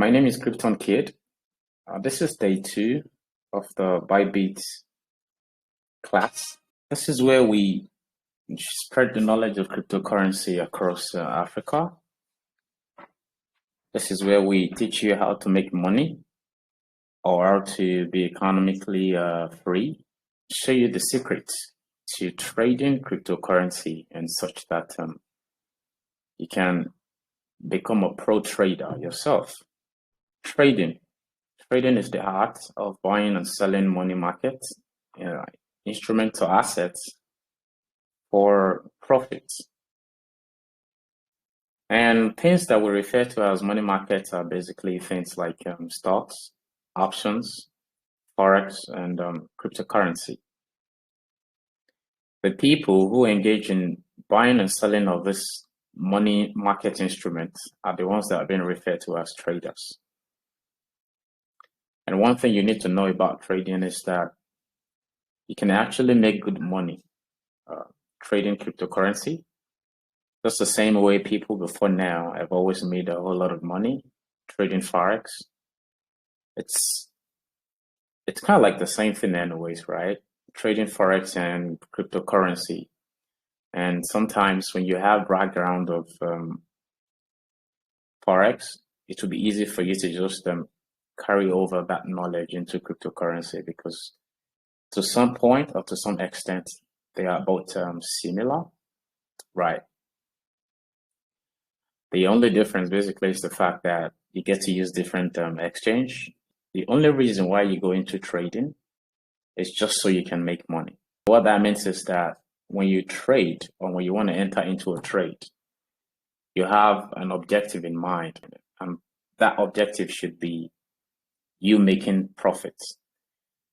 My name is Krypton Kid. This is day 2 of the Bybit class. This is where we spread the knowledge of cryptocurrency across Africa. This is where we teach you how to make money or how to be economically free. Show you the secrets to trading cryptocurrency and such that you can become a pro trader yourself. Trading is the art of buying and selling money market instrumental assets for profits. And things that we refer to as money markets are basically things like stocks, options, forex, and cryptocurrency. The people who engage in buying and selling of this money market instruments are the ones that are being referred to as traders. And one thing you need to know about trading is that you can actually make good money trading cryptocurrency. Just the same way people before now have always made a whole lot of money trading forex. It's kind of like the same thing anyways, right? Trading forex and cryptocurrency. And sometimes when you have background of forex, it will be easy for you to just carry over that knowledge into cryptocurrency, because to some point or to some extent they are both similar, right? The only difference basically is the fact that you get to use different exchange. The only reason why you go into trading is just so you can make money. What that means is that when you trade or when you want to enter into a trade, you have an objective in mind, and that objective should be you making profits.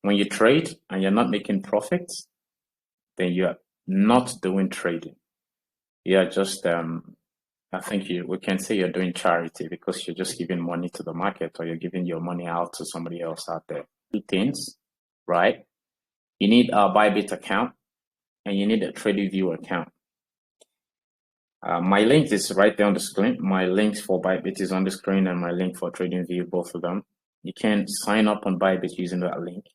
When you trade and you're not making profits, then you're not doing trading. You're just I think we can say you're doing charity, because you're just giving money to the market, or you're giving your money out to somebody else out there. Two things, right? You need a Bybit account and you need a TradingView account. My link is right there on the screen. My links for Bybit is on the screen, and my link for TradingView, both of them. You can sign up on Bybit using that link,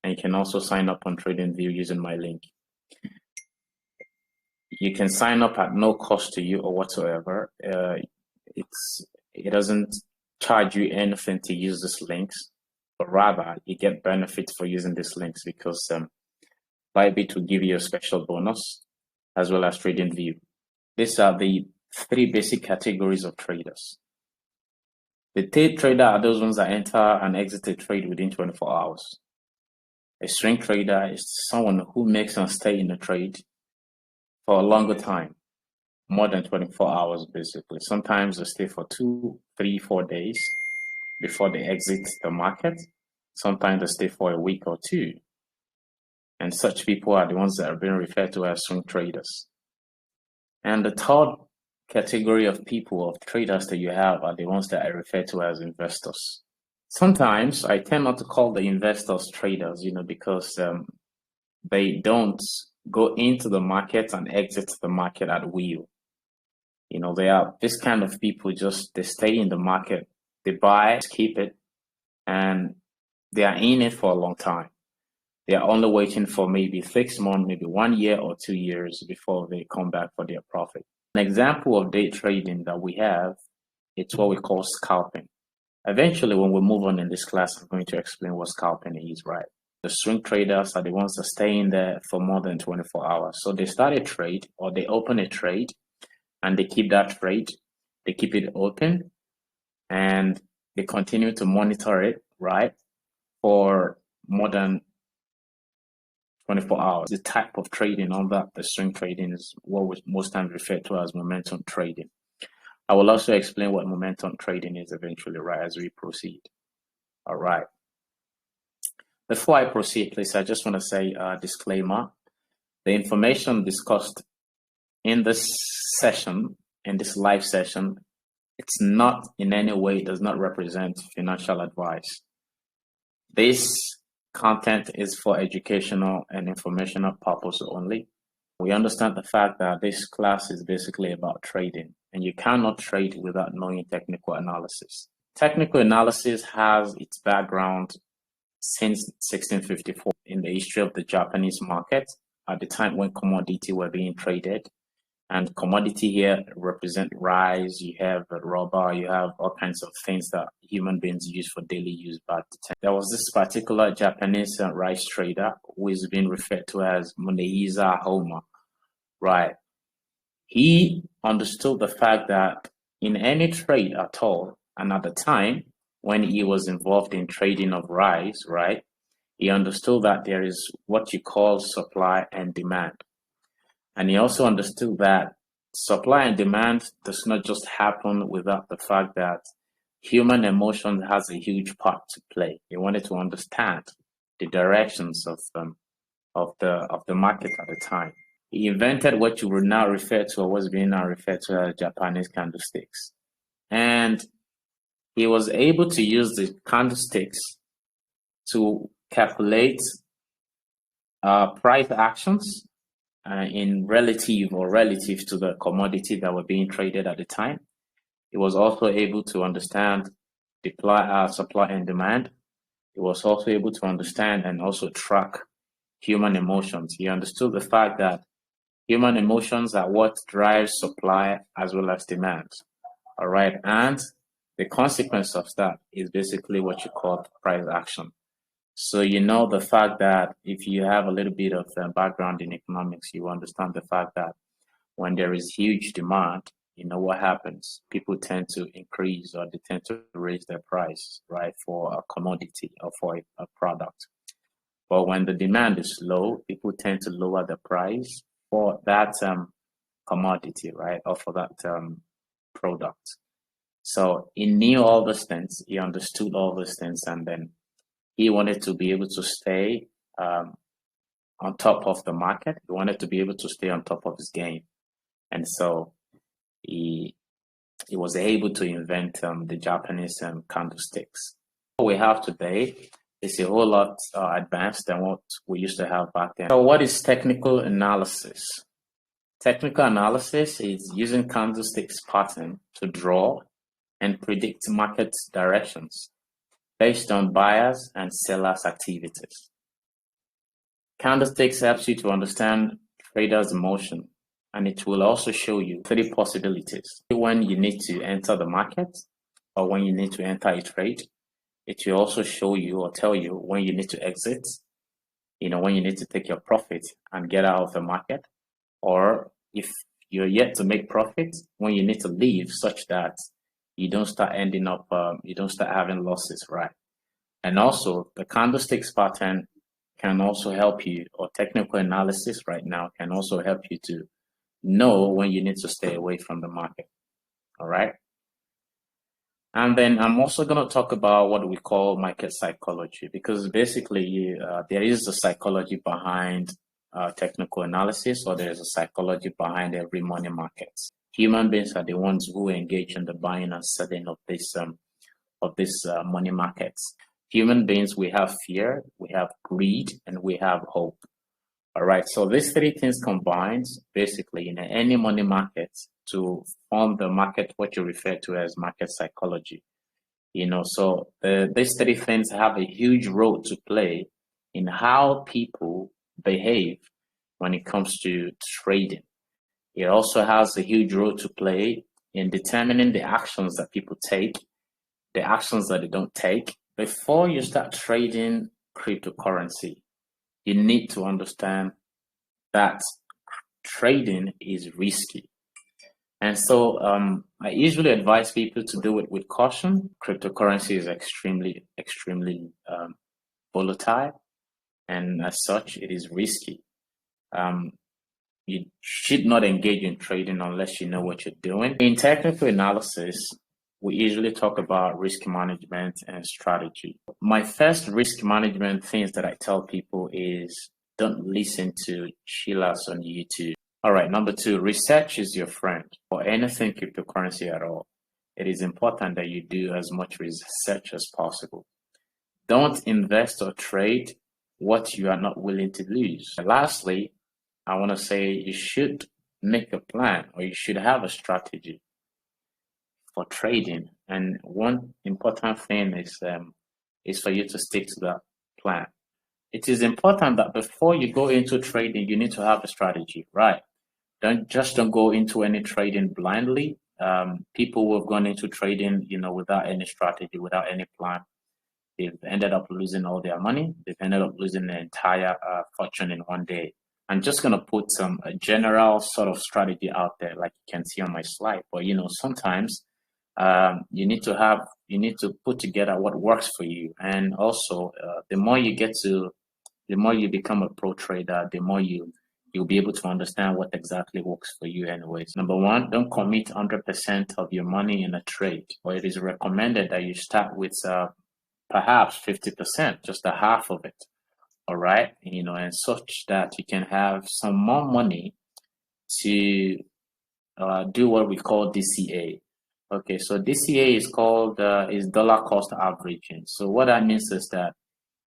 and you can also sign up on TradingView using my link. You can sign up at no cost to you or whatsoever. It doesn't charge you anything to use these links, but rather you get benefits for using these links, because Bybit will give you a special bonus, as well as TradingView. These are the 3 basic categories of traders. The day trader are those ones that enter and exit a trade within 24 hours. A swing trader is someone who makes and stay in a trade for a longer time, more than 24 hours basically. Sometimes they stay for 2, 3, 4 days before they exit the market. Sometimes they stay for a week or 2. And such people are the ones that are being referred to as swing traders. And the third category of people, of traders that you have, are the ones that I refer to as investors. Sometimes I tend not to call the investors traders, because they don't go into the market and exit the market at will. They are this kind of people, they stay in the market, they buy, keep it, and they are in it for a long time. They are only waiting for maybe 6 months, maybe 1 year or 2 years before they come back for their profit. An example of day trading that we have, it's what we call scalping. Eventually, when we move on in this class, I'm going to explain what scalping is, right? The swing traders are the ones that stay in there for more than 24 hours. So they start a trade, or they open a trade, and they keep that trade, they keep it open, and they continue to monitor it, right, for more than 24 hours. The type of trading on that, the swing trading, is what we most times refer to as momentum trading. I will also explain what momentum trading is eventually, right, as we proceed. All right. Before I proceed, please, I just want to say a disclaimer. The information discussed in this session, in this live session, it's not in any way, does not represent financial advice. This content is for educational and informational purposes only. We understand the fact that this class is basically about trading, and you cannot trade without knowing technical analysis. Technical analysis has its background since 1654 in the history of the Japanese market at the time when commodity were being traded. And commodity here represent rice, you have rubber, you have all kinds of things that human beings use for daily use. But there was this particular Japanese rice trader who is being referred to as Muneiza Homa, right? He understood the fact that in any trade at all, and at the time when he was involved in trading of rice, right, he understood that there is what you call supply and demand. And he also understood that supply and demand does not just happen without the fact that human emotion has a huge part to play. He wanted to understand the directions of the market at the time. He invented what you will now refer to, or what's being now referred to as Japanese candlesticks. And he was able to use the candlesticks to calculate price actions in relative to the commodity that were being traded at the time. He was also able to understand supply and demand. He was also able to understand and also track human emotions. He understood the fact that human emotions are what drives supply as well as demand. All right. And the consequence of that is basically what you call price action. So you know the fact that if you have a little bit of background in economics, you understand the fact that when there is huge demand, you know what happens? People tend to increase or they tend to raise their price, right, for a commodity or for a product. But when the demand is low, people tend to lower the price for that commodity, right, or for that product. So he knew all those things, he understood all those things, and then he wanted to be able to stay on top of the market. He wanted to be able to stay on top of his game. And so he was able to invent the Japanese candlesticks. What we have today is a whole lot advanced than what we used to have back then. So what is technical analysis? Technical analysis is using candlesticks pattern to draw and predict market directions based on buyers and sellers' activities. Candlesticks helps you to understand traders' emotion, and it will also show you 3 possibilities. When you need to enter the market or when you need to enter a trade. It will also show you or tell you when you need to exit, when you need to take your profit and get out of the market, or if you're yet to make profit, when you need to leave such that you don't start you don't start having losses, right? And also the candlesticks pattern can also help you, or technical analysis right now can also help you to know when you need to stay away from the market. All right. And then I'm also going to talk about what we call market psychology, because basically there is a psychology behind technical analysis, or there's a psychology behind every money market. Human beings are the ones who engage in the buying and selling of this money markets. Human beings, we have fear, we have greed, and we have hope. All right, so these 3 things combined, basically in any money market, to form the market, what you refer to as market psychology. So these 3 things have a huge role to play in how people behave when it comes to trading. It also has a huge role to play in determining the actions that people take, the actions that they don't take. Before you start trading cryptocurrency, you need to understand that trading is risky. And so I usually advise people to do it with caution. Cryptocurrency is extremely volatile, and as such, it is risky. You should not engage in trading unless you know what you're doing. In technical analysis, we usually talk about risk management and strategy. My first risk management things that I tell people is don't listen to chillers on YouTube. All right, number 2, research is your friend for anything cryptocurrency at all. It is important that you do as much research as possible. Don't invest or trade what you are not willing to lose. And lastly, I want to say you should make a plan, or you should have a strategy for trading And one important thing is for you to stick to that plan. It is important that before you go into trading, you need to have a strategy, right? Don't go into any trading blindly. People who have gone into trading, without any strategy, without any plan, they've ended up losing all their money. They've ended up losing their entire fortune in one day. I'm just gonna put a general sort of strategy out there, like you can see on my slide. But sometimes you need to put together what works for you, and also the more you become a pro trader, the more you'll be able to understand what exactly works for you anyways. Number one, don't commit 100% of your money in a trade, or it is recommended that you start with perhaps 50%, just a half of it. All right, and such that you can have some more money to do what we call DCA. Okay, so DCA is dollar cost averaging. So what that means is that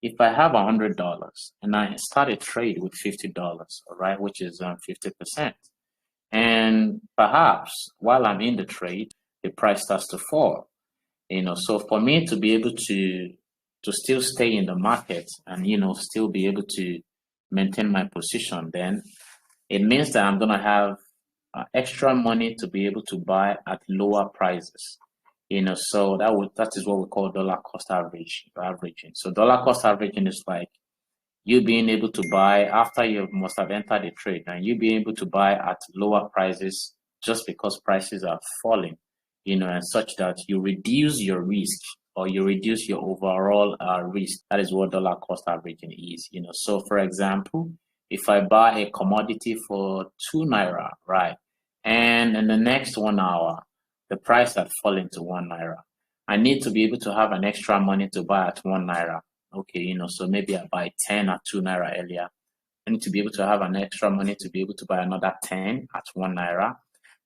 if I have $100 and I start a trade with $50, all right, which is 50%, and perhaps while I'm in the trade, the price starts to fall, so for me to be able to still stay in the market and still be able to maintain my position, then it means that I'm gonna have extra money to be able to buy at lower prices. So that is what we call dollar cost averaging. So dollar cost averaging is like you being able to buy after you must have entered the trade, and you being able to buy at lower prices just because prices are falling, and such that you reduce your risk, or you reduce your overall risk. That is what dollar cost averaging is. So for example, if I buy a commodity for 2 naira, right, and in the next 1 hour the price had fallen to 1 naira, I need to be able to have an extra money to buy at 1 naira. Okay, so maybe I buy 10 at 2 naira earlier. I need to be able to have an extra money to be able to buy another 10 at 1 naira.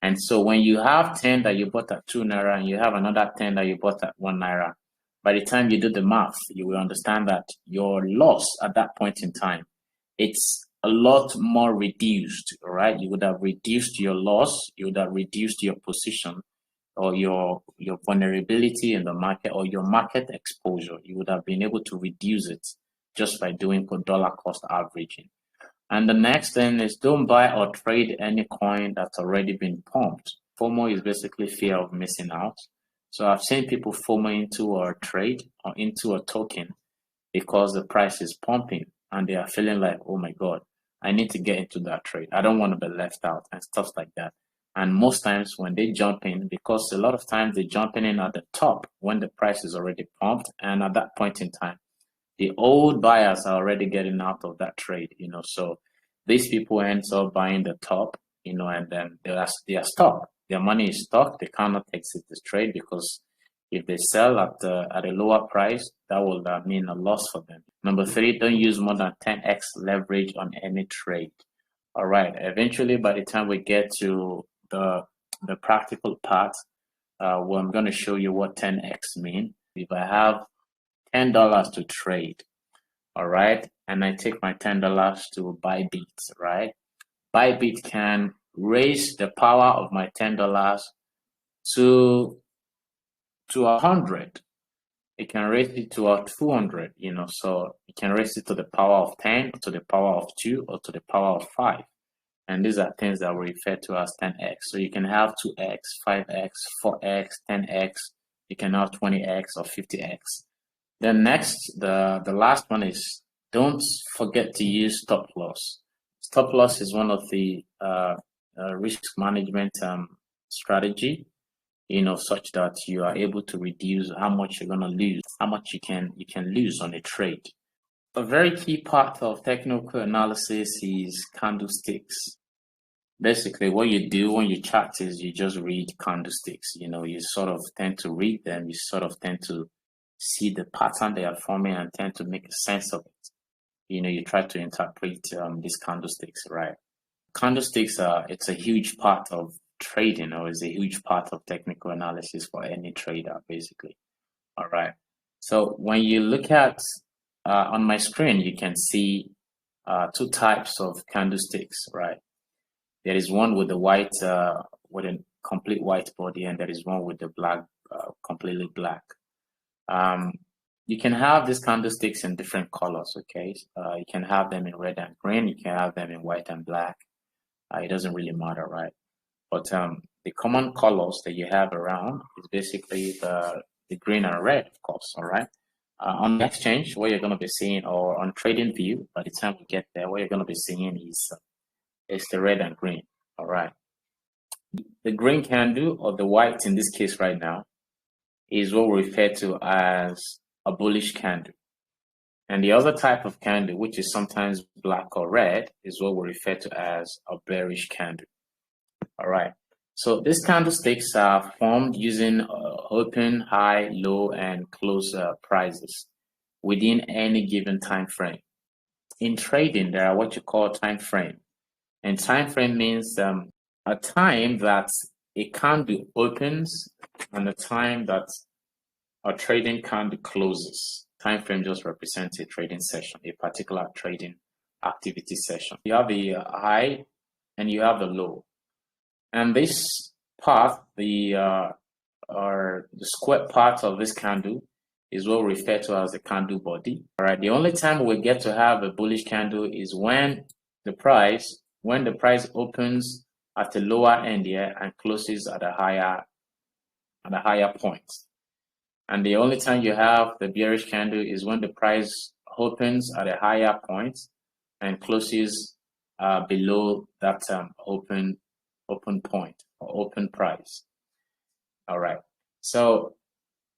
And so when you have 10 that you bought at 2 naira and you have another 10 that you bought at 1 naira, by the time you do the math, you will understand that your loss at that point in time, it's a lot more reduced, all right? You would have reduced your loss, you would have reduced your position, or your vulnerability in the market, or your market exposure. You would have been able to reduce it just by doing dollar cost averaging. And the next thing is, don't buy or trade any coin that's already been pumped. FOMO is basically fear of missing out. So I've seen people FOMO into a trade or into a token because the price is pumping and they are feeling like, oh my God, I need to get into that trade. I don't want to be left out and stuff like that. And most times when they jump in, because a lot of times they're jumping in at the top when the price is already pumped, and at that point in time, the old buyers are already getting out of that trade, so these people end up buying the top, and then they are stuck. Their money is stuck. They cannot exit this trade because if they sell at a lower price, that will mean a loss for them. Number three, don't use more than 10x leverage on any trade. All right. Eventually, by the time we get to the practical part, where I'm going to show you what 10x mean. If I have $10 to trade, all right, and I take my $10 to Bybit, right? Bybit can raise the power of my $10 to 100. It can raise it to 200, so it can raise it to the power of 10, to the power of 2, or to the power of 5. And these are things that we refer to as 10x. So you can have 2x, 5x, 4x, 10x. You can have 20x or 50x. Then next, the last one is, don't forget to use stop loss. Stop loss is one of the risk management strategy, such that you are able to reduce how much you're going to lose, how much you can lose on a trade. A very key part of technical analysis is candlesticks. Basically, what you do when you chart is you just read candlesticks. You sort of tend to read them. You sort of tend to see the pattern they are forming and tend to make sense of it. You try to interpret these candlesticks, right? Candlesticks it's a huge part of trading, or is a huge part of technical analysis for any trader, basically. All right. So when you look at on my screen, you can see two types of candlesticks, right? There is one with the white, with a complete white body, and there is one with the black completely black. You can have these candlesticks in different colors, okay? You can have them in red and green, you can have them in white and black. It doesn't really matter, right? But the common colors that you have around is basically the green and red, of course, all right? On the exchange, what you're going to be seeing, or on trading view, by the time we get there, what you're going to be seeing is the red and green, all right? The green candle, or the white in this case right now, is what we refer to as a bullish candle. And the other type of candle, which is sometimes black or red, is what we refer to as a bearish candle. All right. So these candlesticks are formed using open, high, low, and close prices within any given time frame. In trading, there are what you call time frame. And time frame means a time that a candle opens and a time that a trading candle closes. Time frame just represents a trading session, a particular trading activity session. You have the high and you have the low. And this part, the square part of this candle is what we refer to as the candle body. All right. The only time we get to have a bullish candle is when the price opens at the lower end here and closes at a higher point. And the only time you have the bearish candle is when the price opens at a higher point and closes below that open point or open price. All right. So,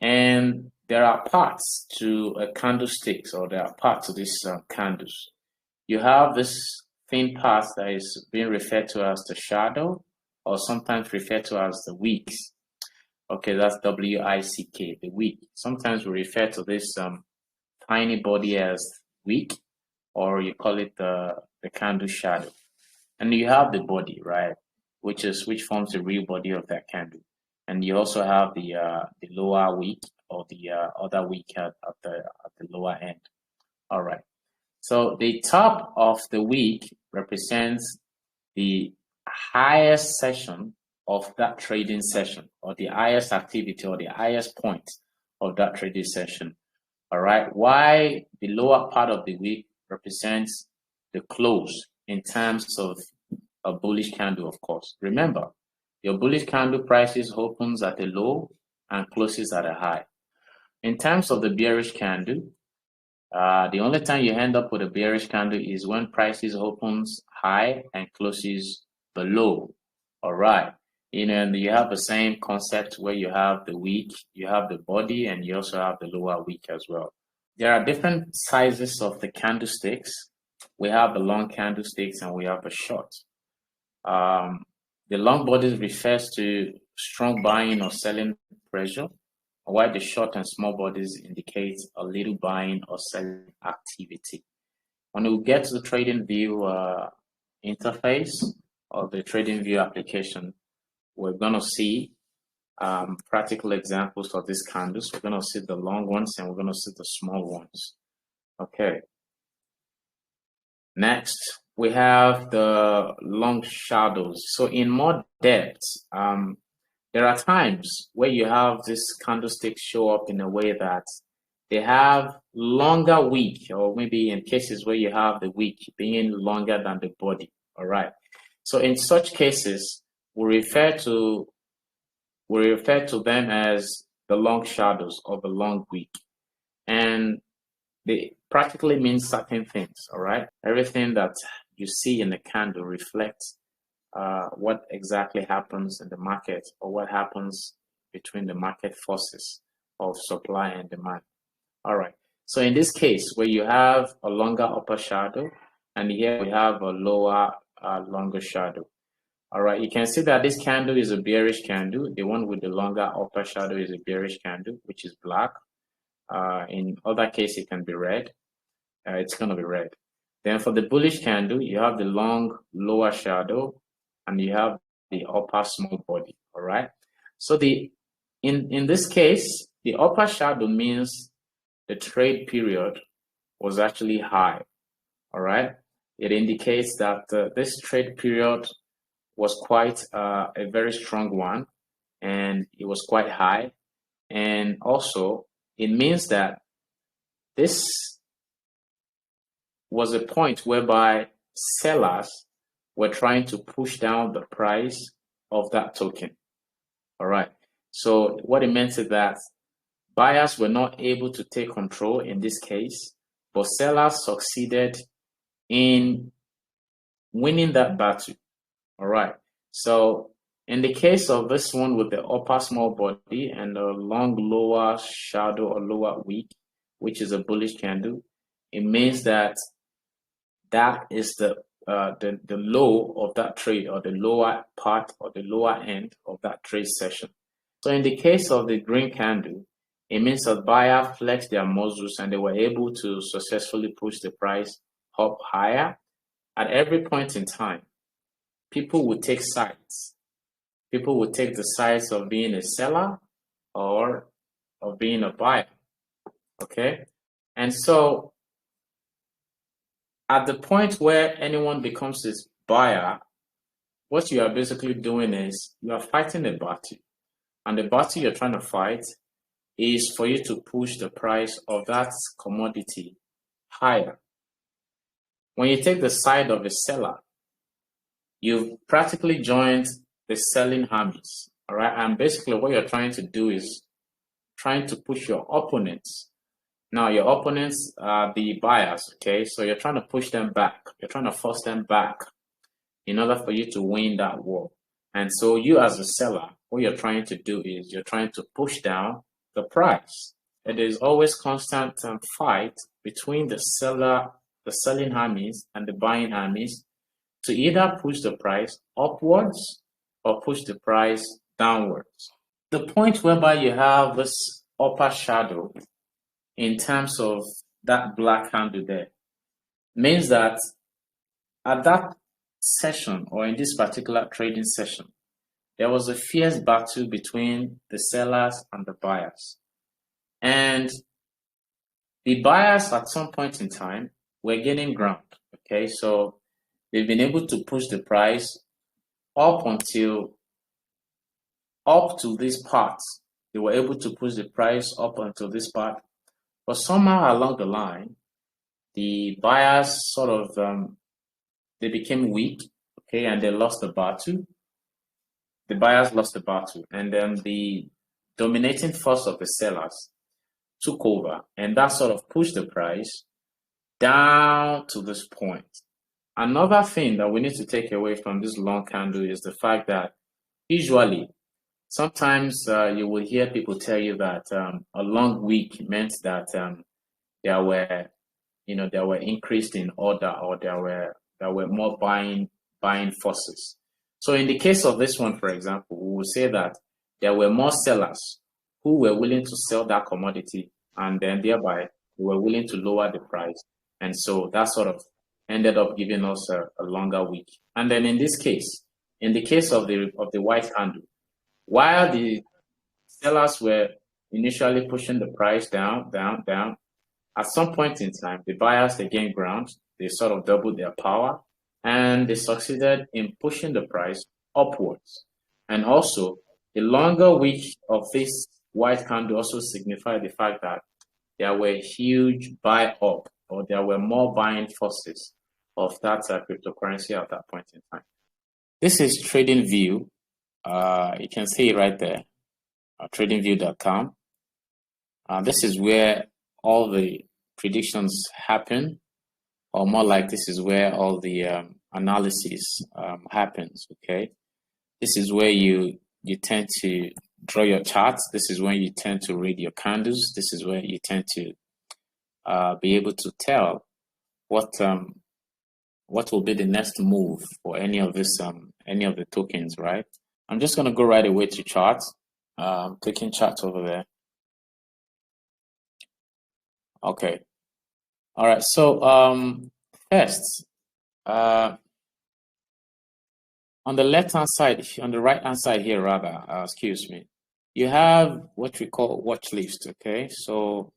and there are parts to a candlesticks, or there are parts to these candles. You have this thin part that is being referred to as the shadow, or sometimes referred to as the wicks. Okay, that's W-I-C-K, the wick. Sometimes we refer to this tiny body as wick, or you call it the candle shadow. And you have the body, right, which forms the real body of that candle. And you also have the lower wick, or the other wick at the lower end. All right. So the top of the wick represents the highest session of that trading session, or the highest activity, or the highest point of that trading session. All right. Why the lower part of the wick represents the close in terms of a bullish candle, of course. Remember, your bullish candle prices opens at a low and closes at a high. In terms of the bearish candle, the only time you end up with a bearish candle is when prices opens high and closes below. All right. And you have the same concept where you have the wick, you have the body, and you also have the lower wick as well. There are different sizes of the candlesticks. We have the long candlesticks and we have the short. The long bodies refers to strong buying or selling pressure, while the short and small bodies indicate a little buying or selling activity. When we get to the trading view interface, or the trading view application, we're going to see practical examples of these candles. We're going to see the long ones and we're going to see the small ones. Okay. Next, we have the long shadows. So in more depth, there are times where you have this candlestick show up in a way that they have longer wick, or maybe in cases where you have the wick being longer than the body. All right. So in such cases, we refer to them as the long shadows or the long wick, and they practically mean certain things. All right. Everything that you see in the candle reflects what exactly happens in the market, or what happens between the market forces of supply and demand. All right. So in this case, where you have a longer upper shadow, and here we have a lower, longer shadow. All right. You can see that this candle is a bearish candle. The one with the longer upper shadow is a bearish candle, which is black. In other case, it can be red. It's going to be red. Then for the bullish candle, you have the long lower shadow, and you have the upper small body. All right. So in this case, the upper shadow means the trade period was actually high. All right. It indicates that this trade period was quite a very strong one, and it was quite high. And also, it means that this was a point whereby sellers were trying to push down the price of that token. All right. So what it meant is that buyers were not able to take control in this case, but sellers succeeded in winning that battle. All right. So in the case of this one with the upper small body and the long lower shadow or lower wick, which is a bullish candle, it means that that is the low of that trade, or the lower part or the lower end of that trade session. So in the case of the green candle, it means that buyers flexed their muscles and they were able to successfully push the price up higher. At every point in time, people would take sides. People would take the sides of being a seller or of being a buyer. Okay? And so at the point where anyone becomes this buyer, what you are basically doing is you are fighting a battle. And the battle you're trying to fight is for you to push the price of that commodity higher. When you take the side of a seller, you've practically joined the selling armies. All right. And basically what you're trying to do is trying to push your opponents. Now, your opponents are the buyers, okay? So you're trying to push them back. You're trying to force them back in order for you to win that war. And so you as a seller, what you're trying to do is you're trying to push down the price. It is always constant fight between the selling armies and the buying armies to either push the price upwards or push the price downwards. The point whereby you have this upper shadow in terms of that black candle there means that at that session, or in this particular trading session, there was a fierce battle between the sellers and the buyers. And the buyers at some point in time were gaining ground. Okay, so they've been able to push the price up to this part. They were able to push the price up until this part. But somehow along the line, the buyers sort of they became weak, okay, and they lost the battle. The buyers lost the battle, and then the dominating force of the sellers took over, and that sort of pushed the price down to this point. Another thing that we need to take away from this long candle is the fact that usually, sometimes you will hear people tell you that a long week meant that there were increased in order, or there were more buying forces. So in the case of this one, for example, we will say that there were more sellers who were willing to sell that commodity, and then thereby they were willing to lower the price. And so that sort of ended up giving us a longer week. And then in this case, in the case of the white candle, while the sellers were initially pushing the price down, at some point in time, the buyers, they gained ground, they sort of doubled their power, and they succeeded in pushing the price upwards. And also, the longer wick of this white candle also signified the fact that there were huge buy up, or there were more buying forces of that cryptocurrency at that point in time. This is TradingView. You can see it right there, tradingview.com. This is where all the predictions happen, or more like this is where all the analysis happens. Okay, this is where you tend to draw your charts. This is when you tend to read your candles. This is where you tend to be able to tell what will be the next move for any of the tokens, right? I'm just going to go right away to charts. Clicking charts over there. Okay. All right. So first, on the left-hand side, on the right-hand side here, rather, excuse me, you have what we call watch list. Okay. So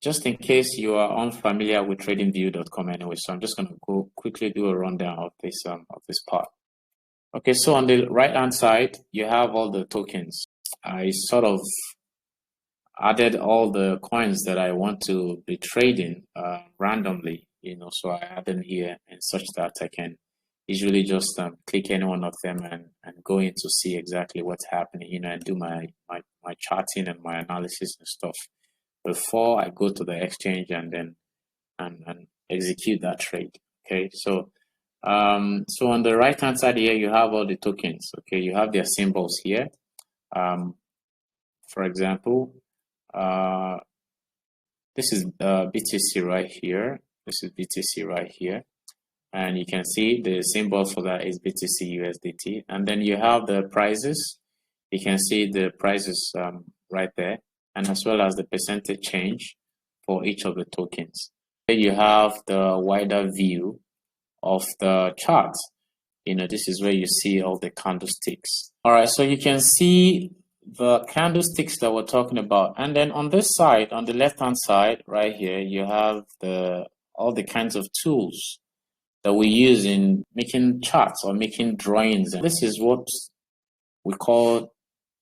just in case you are unfamiliar with tradingview.com anyway, so I'm just going to go quickly do a rundown of this part. Okay, so on the right hand side, you have all the tokens. It's sort of added all the coins that I want to be trading randomly, so I add them here and such that I can usually just click any one of them and go in to see exactly what's happening, and do my charting and my analysis and stuff before I go to the exchange and then and execute that trade. Okay, so so on the right hand side here you have all the tokens. Okay, you have their symbols here. For example, this is BTC right here. This is BTC right here. And you can see the symbol for that is BTC USDT. And then you have the prices. You can see the prices right there, and as well as the percentage change for each of the tokens. Here you have the wider view of the chart. This is where you see all the candlesticks. All right, so you can see the candlesticks that we're talking about. And then on this side, on the left-hand side right here, you have all the kinds of tools that we use in making charts or making drawings. And this is what we call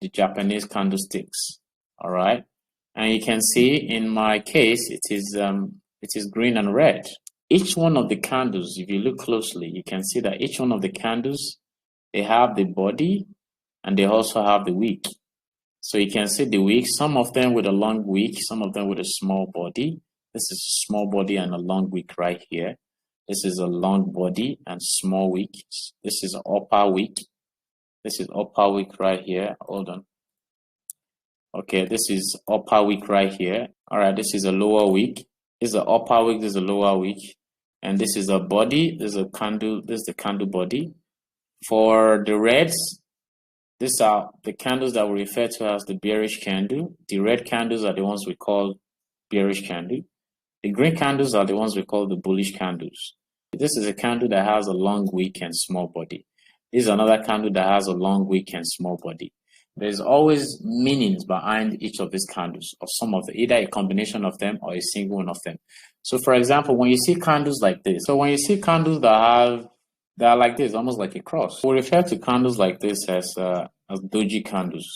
the Japanese candlesticks. All right, and you can see in my case it is green and red. Each one of the candles, if you look closely, you can see that each one of the candles, they have the body and they also have the wick. So you can see the wick, some of them with a long wick, some of them with a small body. This is a small body and a long wick right here. This is a long body and small wick. This is upper wick. This is upper wick right here. Hold on. Okay, this is upper wick right here. All right, this is a lower wick. This is the upper wick, this is a lower wick. And this is a body, this is a candle, this is the candle body. For the reds, these are the candles that we refer to as the bearish candle. The red candles are the ones we call bearish candle. The green candles are the ones we call the bullish candles. This is a candle that has a long wick and small body. This is another candle that has a long wick and small body. There's always meanings behind each of these candles, or some of them, either a combination of them or a single one of them. So for example, when you see candles like this, so when you see candles that are like this, almost like a cross, we refer to candles like this as doji candles.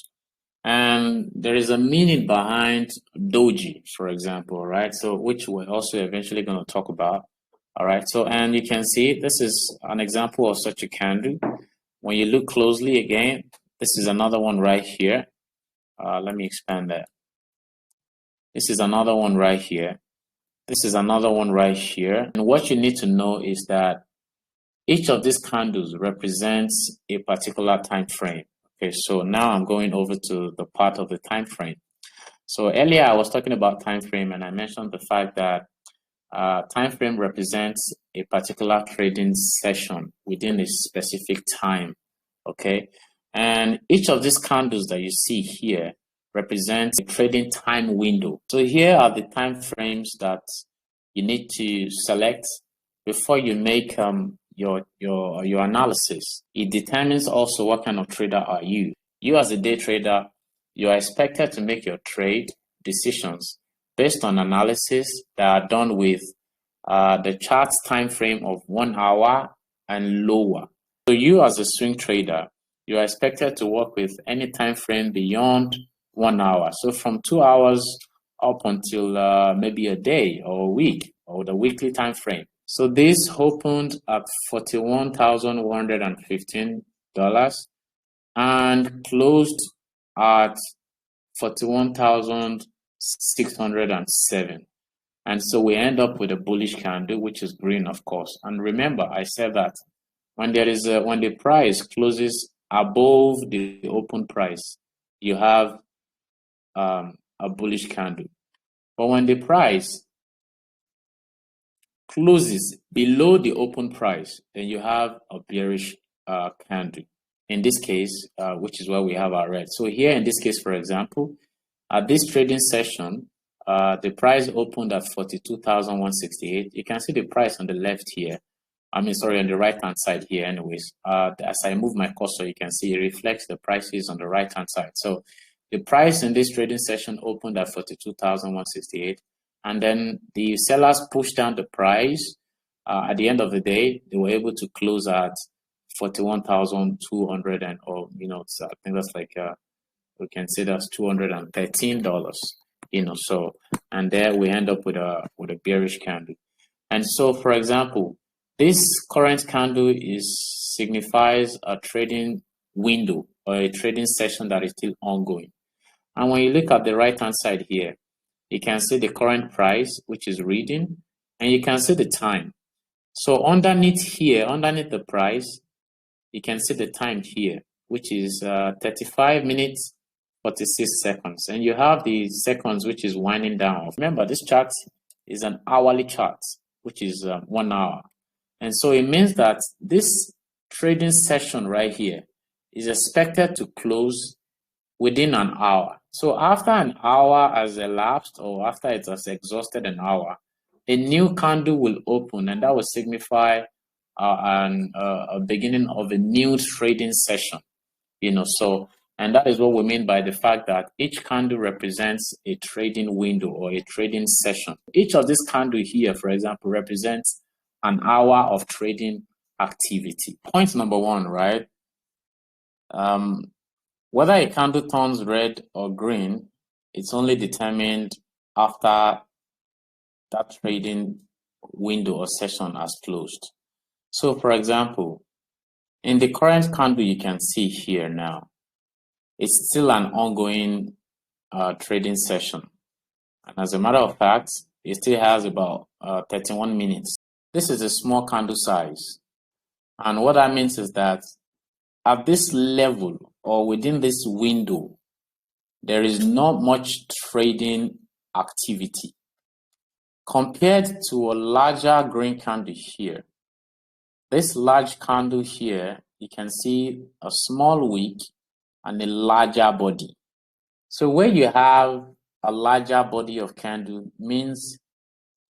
And there is a meaning behind doji, for example, right? So which we're also eventually going to talk about. All right, so and you can see this is an example of such a candle. When you look closely again, this is another one right here. Let me expand that. This is another one right here. This is another one right here. And what you need to know is that each of these candles represents a particular time frame. Okay, so now I'm going over to the part of the time frame. So earlier I was talking about time frame, and I mentioned the fact that time frame represents a particular trading session within a specific time. Okay, and each of these candles that you see here represents a trading time window. So here are the time frames that you need to select before you make your analysis. It determines also what kind of trader are you. You as a day trader, you are expected to make your trade decisions based on analysis that are done with the chart's time frame of 1 hour and lower. So you as a swing trader, you are expected to work with any time frame beyond 1 hour. So from 2 hours up until maybe a day or a week, or the weekly time frame. So this opened at $41,115 and closed at $41,607. And so we end up with a bullish candle, which is green, of course. And remember, I said that when when the price closes above the open price, you have a bullish candle. But when the price closes below the open price, then you have a bearish candle. In this case, which is where we have our red. So here in this case, for example, at this trading session, the price opened at 42,168. You can see the price on the left here. I mean, sorry, on the right hand side here anyways. As I move my cursor, you can see it reflects the prices on the right hand side. So the price in this trading session opened at 42,168. And then the sellers pushed down the price. At the end of the day, they were able to close at 41,200, and I think that's like we can say that's $213. So, and there we end up with a bearish candle. And so, for example, this current candle signifies a trading window or a trading session that is still ongoing. And when you look at the right hand side here, you can see the current price, which is reading, and you can see the time. So underneath here, underneath the price, you can see the time here, which is 35 minutes 46 seconds, and you have the seconds which is winding down. Remember, this chart is an hourly chart, which is 1 hour, and so it means that this trading session right here is expected to close within an hour. So after an hour has elapsed, or after it has exhausted an hour, a new candle will open, and that will signify a beginning of a new trading session. So, and that is what we mean by the fact that each candle represents a trading window or a trading session. Each of these candles here, for example, represents an hour of trading activity. Point number one, right? Whether a candle turns red or green, it's only determined after that trading window or session has closed. So, for example, in the current candle you can see here now, it's still an ongoing trading session. And as a matter of fact, it still has about 31 minutes. This is a small candle size. And what that means is that at this level or within this window, there is not much trading activity compared to a larger green candle here. This large candle here, you can see a small wick and a larger body. So when you have a larger body of candle, means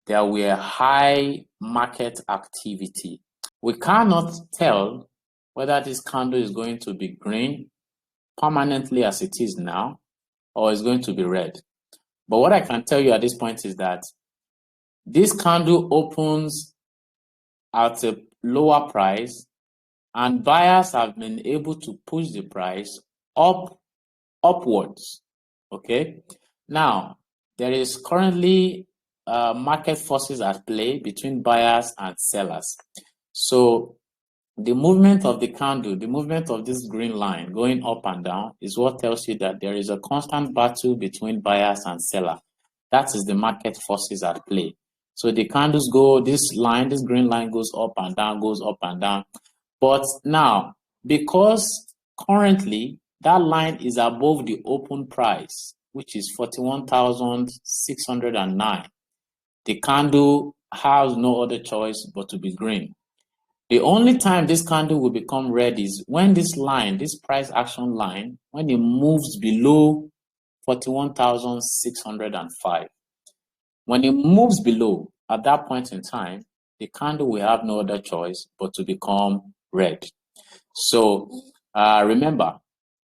there were high market activity. We cannot tell whether this candle is going to be green permanently as it is now, or is going to be red. But what I can tell you at this point is that this candle opens at a lower price, and buyers have been able to push the price upwards. Okay, now there is currently market forces at play between buyers and sellers. So the movement of the candle, the movement of this green line going up and down, is what tells you that there is a constant battle between buyers and sellers. That is the market forces at play. So the candles go, this line, this green line goes up and down, goes up and down. But now, because currently that line is above the open price, which is 41,609, the candle has no other choice but to be green. The only time this candle will become red is when this line, this price action line, when it moves below 41,605. When it moves below, at that point in time, the candle will have no other choice but to become red. So remember,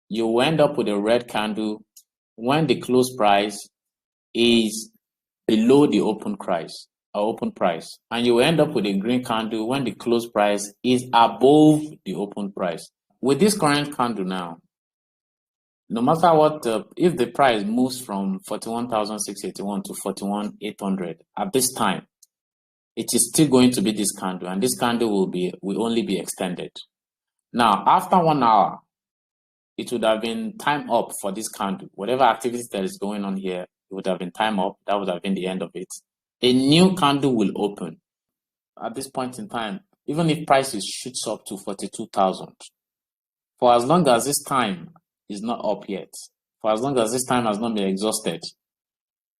you will end up with a red candle when the close price is below the open price, and you will end up with a green candle when the close price is above the open price. With this current candle now, no matter what, if the price moves from 41,681 to 41,800 at this time, it is still going to be this candle, and this candle will only be extended. Now, after 1 hour, it would have been time up for this candle. Whatever activity that is going on here, it would have been time up. That would have been the end of it. A new candle will open. At this point in time, even if prices shoots up to 42,000, for as long as this time is not up yet, for as long as this time has not been exhausted,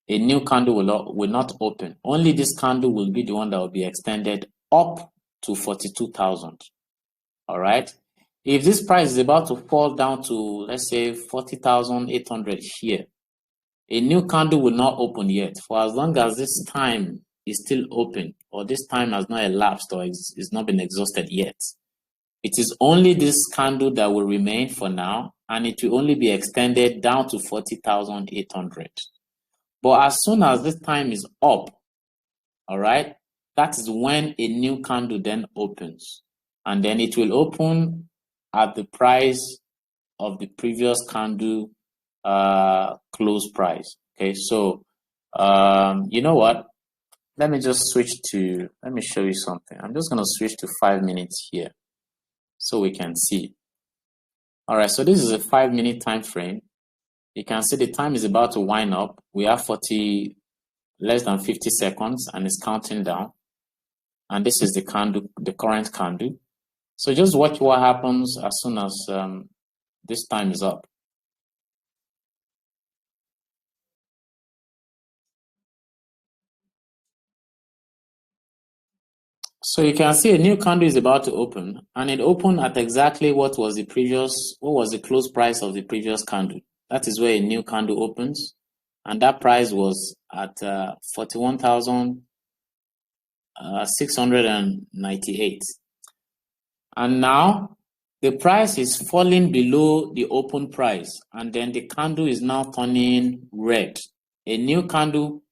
a new candle will not open. Only this candle will be the one that will be extended up to 42,000. All right. If this price is about to fall down to, let's say, 40,800 here, a new candle will not open yet. For as long as this time is still open, or this time has not elapsed, or is not been exhausted yet, it is only this candle that will remain for now, and it will only be extended down to 40,800. But as soon as this time is up, all right, that is when a new candle then opens, and then it will open at the price of the previous candle close price. Okay, so you know what? Let me just switch to, let me show you something. I'm just going to switch to 5 minutes here so we can see. All right, so this is a 5-minute time frame. You can see the time is about to wind up. We have less than 50 seconds and it's counting down. And this is the candle, the current candle. So just watch what happens as soon as this time is up. So you can see a new candle is about to open, and it opened at exactly what was the close price of the previous candle. That is where a new candle opens, and that price was at 41,698. And now the price is falling below the open price, and then the candle is now turning red. A new candle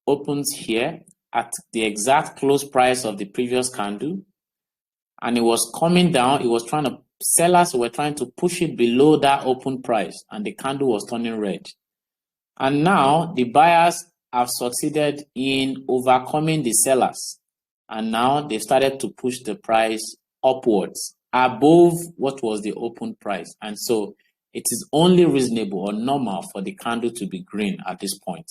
opens here at the exact close price of the previous candle, and it was coming down. It was sellers were trying to push it below that open price, and the candle was turning red. And now the buyers have succeeded in overcoming the sellers, and now they've started to push the price upwards above what was the open price. And so it is only reasonable or normal for the candle to be green at this point.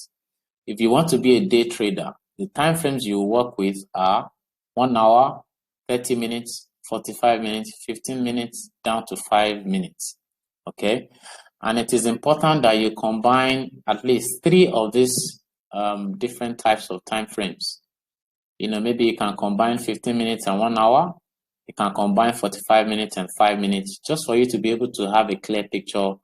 If you want to be a day trader, the time frames you work with are 1 hour, 30 minutes, 45 minutes, 15 minutes, down to 5 minutes. Okay? And it is important that you combine at least 3 of these different types of time frames. You know, maybe you can combine 15 minutes and 1 hour. You can combine 45 minutes and 5 minutes, just for you to be able to have a clear picture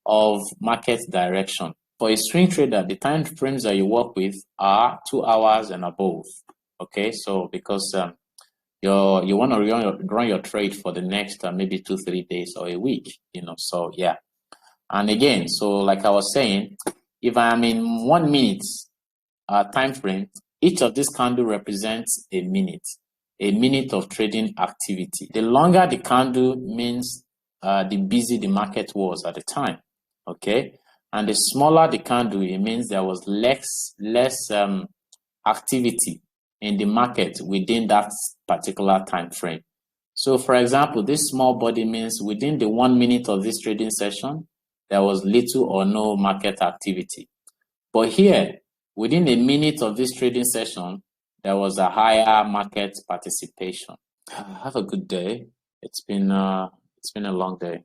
of market direction. For a swing trader, the time frames that you work with are 2 hours and above. Okay, so because you want to run your trade for the next maybe 2-3 days or a week, you know. So yeah, and again, so like I was saying, if I am in 1 minute time frame, each of these candle represents a minute of trading activity. The longer the candle means the busy the market was at the time. Okay, and the smaller the candle, it means there was less activity in the market within that particular time frame. So for example, this small body means within the 1 minute of this trading session, there was little or no market activity. But here, within a minute of this trading session, there was a higher market participation. Have a good day. It's been a long day.